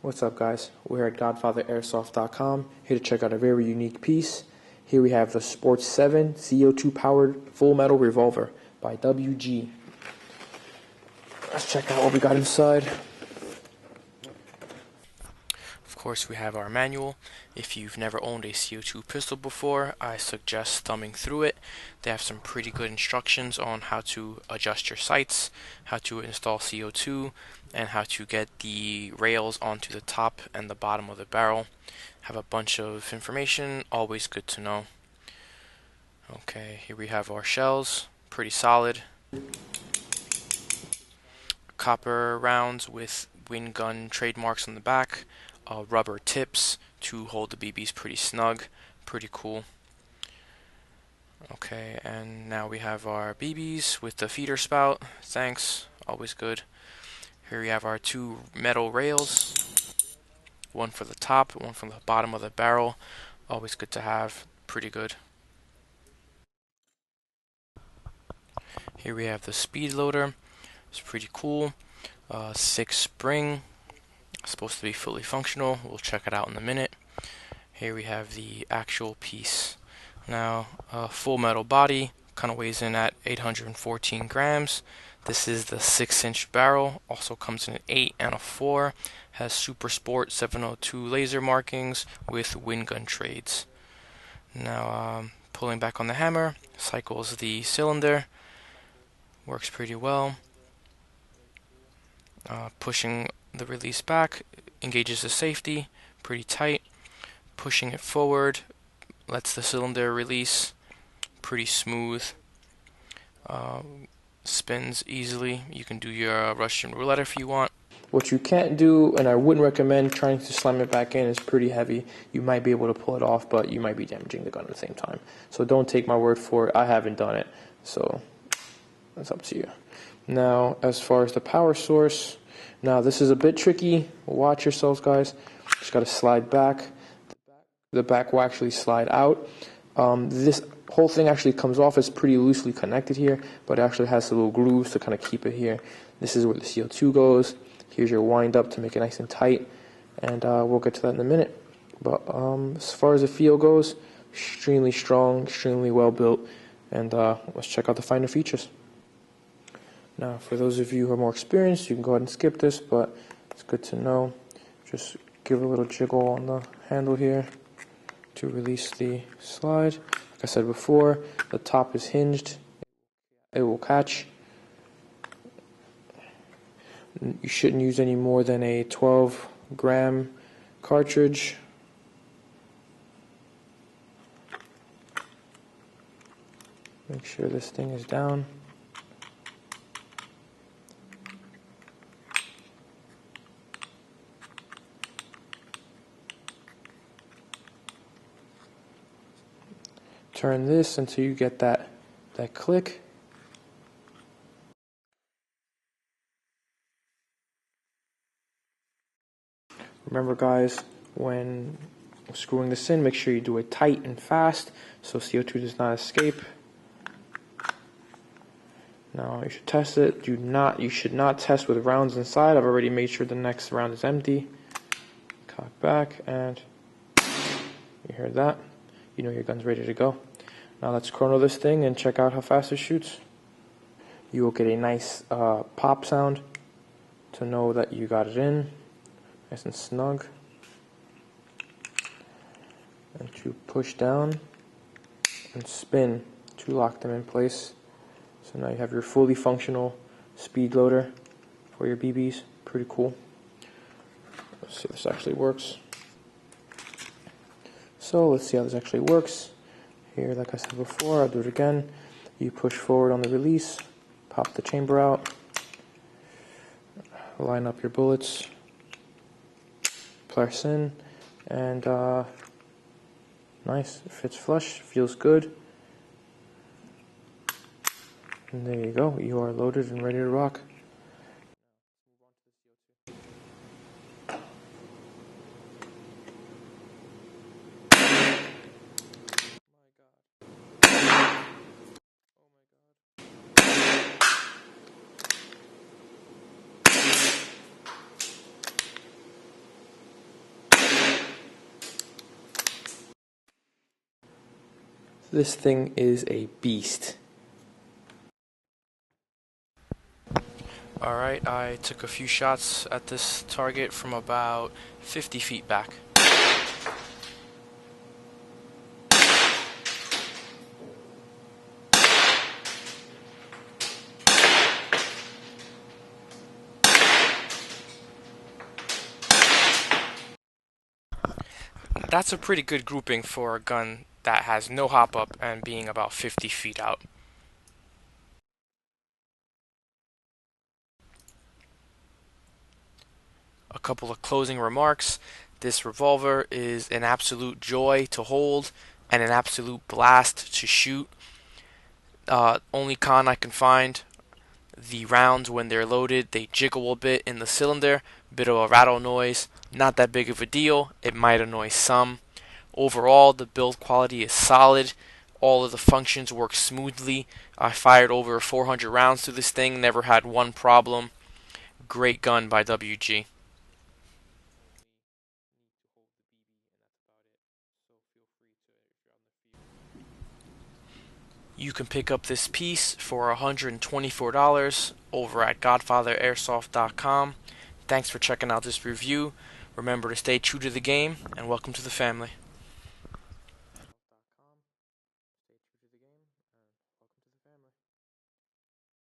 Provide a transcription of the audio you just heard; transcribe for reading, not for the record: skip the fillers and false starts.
What's up, guys? We're at Godfather Airsoft.com, here to check out a very unique piece. Here we have the Sports 7 CO2 powered full metal revolver by WG. Let's check out what we got inside. Of course, we have our manual. If you've never owned a CO2 pistol before, I suggest thumbing through it. They have some pretty good instructions on how to adjust your sights, how to install CO2, and how to get the rails onto the top and the bottom of the barrel. Have a bunch of information, always good to know. Okay, here we have our shells, pretty solid. Copper rounds with wind gun trademarks on the back. Rubber tips to hold the BBs pretty snug, pretty cool. Okay, and now we have our BBs with the feeder spout. Thanks, always good. Here we have our two metal rails, one for the top, one for the bottom of the barrel. Always good to have, pretty good. Here we have the speed loader. It's pretty cool. 6 spring. Supposed to be fully functional. We'll check it out in a minute. Here we have the actual piece. Now, full metal body, kind of weighs in at 814 grams. This is the 6-inch barrel. Also comes in an 8 and a 4. Has Super Sport 702 laser markings with wind gun trades. Now, pulling back on the hammer, cycles the cylinder. Works pretty well. Pushing the release back, engages the safety, pretty tight. Pushing it forward, lets the cylinder release, pretty smooth. Spins easily. You can do your Russian roulette if you want. What you can't do, and I wouldn't recommend trying to slam it back in, is pretty heavy. You might be able to pull it off, but you might be damaging the gun at the same time. So don't take my word for it. I haven't done it, so that's up to you. Now, as far as the power source, now this is a bit tricky. Watch yourselves, guys. Just got to slide back. The back will actually slide out. This whole thing actually comes off. It's pretty loosely connected here, but it actually has a little grooves to kind of keep it here. This is where the CO2 goes. Here's your wind up to make it nice and tight, and we'll get to that in a minute. But as far as the feel goes, extremely strong, extremely well built, and let's check out the finer features. Now, for those of you who are more experienced, you can go ahead and skip this, but it's good to know. Just give a little jiggle on the handle here to release the slide. Like I said before, the top is hinged. It will catch. You shouldn't use any more than a 12-gram cartridge. Make sure this thing is down. Turn this until you get that click. Remember, guys, when screwing this in, make sure you do it tight and fast so CO2 does not escape. Now you should test it. You should not test with rounds inside. I've already made sure the next round is empty. Cock back, and you heard that. You know your gun's ready to go. Now let's chrono this thing and check out how fast it shoots. You will get a nice pop sound to know that you got it in, nice and snug. And you push down and spin to lock them in place. So now you have your fully functional speed loader for your BBs. Pretty cool. Let's see if this actually works. So let's see how this actually works. Here, like I said before, I'll do it again. You push forward on the release, pop the chamber out, line up your bullets, press in, and nice. It fits flush, feels good. And there you go. You are loaded and ready to rock. This thing is a beast. Alright, I took a few shots at this target from about 50 feet back. That's a pretty good grouping for a gun that has no hop up and being about 50 feet out. A couple of closing remarks. This revolver is an absolute joy to hold and an absolute blast to shoot. Only con I can find, the rounds when they're loaded, they jiggle a bit in the cylinder, bit of a rattle noise. Not that big of a deal, it might annoy some. Overall, the build quality is solid. All of the functions work smoothly. I fired over 400 rounds through this thing, never had one problem. Great gun by WG. You can pick up this piece for $124 over at godfatherairsoft.com. Thanks for checking out this review. Remember to stay true to the game, and welcome to the family.